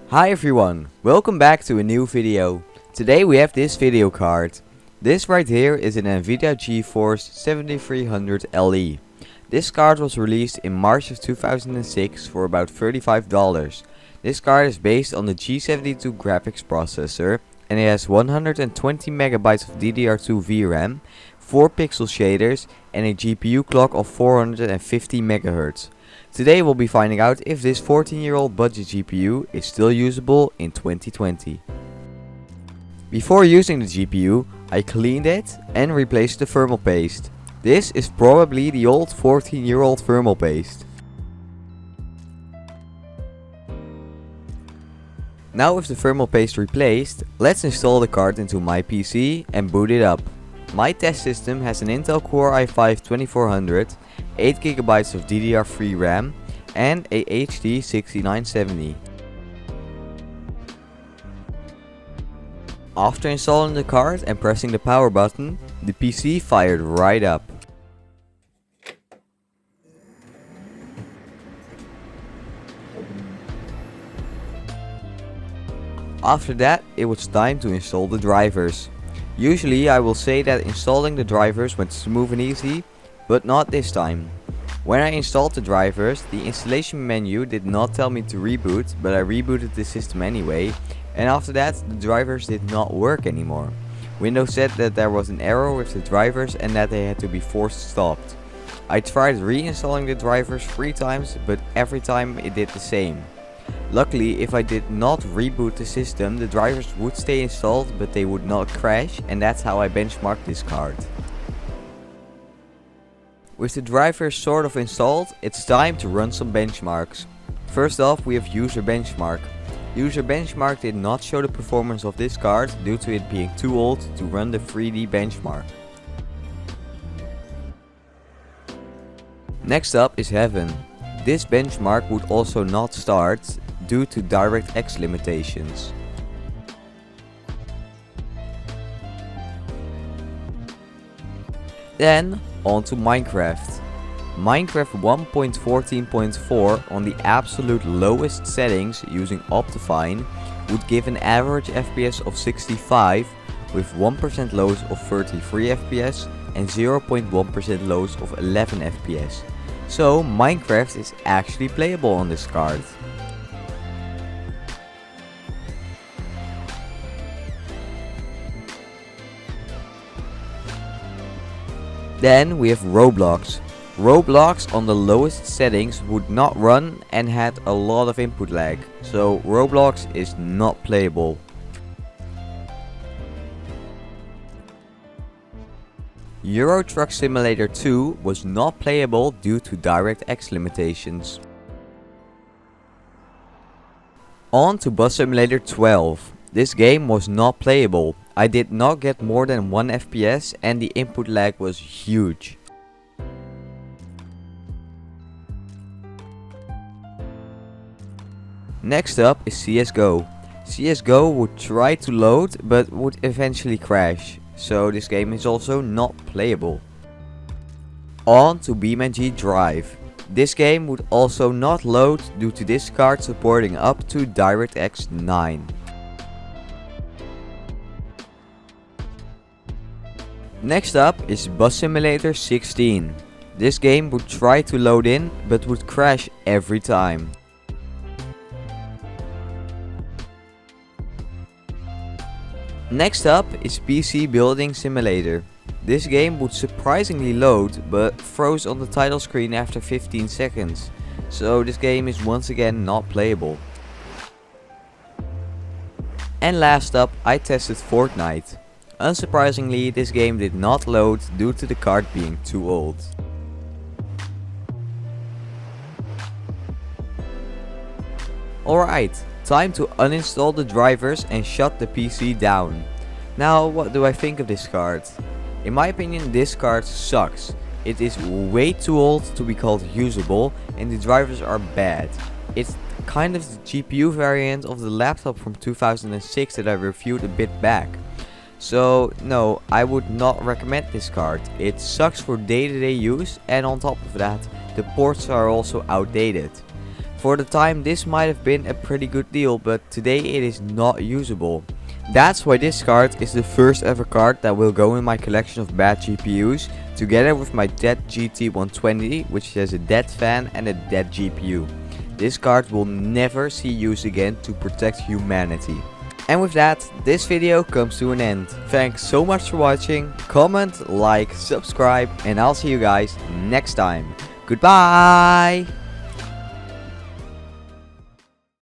Hi everyone, welcome back to a new video. Today we have this video card. This right here is an Nvidia GeForce 7300 LE. This card was released in March of 2006 for about $35. This card is based on the G72 graphics processor and it has 120 megabytes of DDR2 VRAM, 4 pixel shaders and a GPU clock of 450 MHz. Today we'll be finding out if this 14-year-old budget GPU is still usable in 2020. Before using the GPU, I cleaned it and replaced the thermal paste. This is probably the old 14-year-old thermal paste. Now with the thermal paste replaced, let's install the card into my PC and boot it up. My test system has an Intel Core i5-2400, 8GB of DDR3 RAM and a HD6970. After installing the card and pressing the power button, the PC fired right up. After that, it was time to install the drivers. Usually I will say that installing the drivers went smooth and easy, but not this time. When I installed the drivers, the installation menu did not tell me to reboot, but I rebooted the system anyway, and after that the drivers did not work anymore. Windows said that there was an error with the drivers and that they had to be forced stopped. I tried reinstalling the drivers 3 times, but every time it did the same. Luckily, if I did not reboot the system, the drivers would stay installed but they would not crash, and that's how I benchmarked this card. With the drivers sort of installed, it's time to run some benchmarks. First off, we have user benchmark. User benchmark did not show the performance of this card due to it being too old to run the 3D benchmark. Next up is Heaven. This benchmark would also not start due to DirectX limitations. Then on to Minecraft. Minecraft 1.14.4 on the absolute lowest settings using Optifine would give an average FPS of 65 with 1% lows of 33 FPS and 0.1% lows of 11 FPS. So Minecraft is actually playable on this card. Then we have Roblox. Roblox on the lowest settings would not run and had a lot of input lag, so Roblox is not playable. Euro Truck Simulator 2 was not playable due to DirectX limitations. On to Bus Simulator 12. This game was not playable. I did not get more than 1 FPS and the input lag was huge. Next up is CSGO. CSGO would try to load but would eventually crash, so this game is also not playable. On to BeamNG Drive. This game would also not load due to this card supporting up to DirectX 9. Next up is Bus Simulator 16. This game would try to load in but would crash every time. Next up is PC Building Simulator. This game would surprisingly load but froze on the title screen after 15 seconds. So this game is once again not playable. And last up, I tested Fortnite. Unsurprisingly, this game did not load due to the card being too old. Alright, time to uninstall the drivers and shut the PC down. Now, what do I think of this card? In my opinion, this card sucks. It is way too old to be called usable and the drivers are bad. It's kind of the GPU variant of the laptop from 2006 that I reviewed a bit back. So no, I would not recommend this card. It sucks for day-to-day use and on top of that, the ports are also outdated. For the time this might have been a pretty good deal, but today it is not usable. That's why this card is the first ever card that will go in my collection of bad GPUs, together with my dead GT120, which has a dead fan and a dead GPU. This card will never see use again to protect humanity. And with that, this video comes to an end. Thanks so much for watching, comment, like, subscribe, and I'll see you guys next time. Goodbye!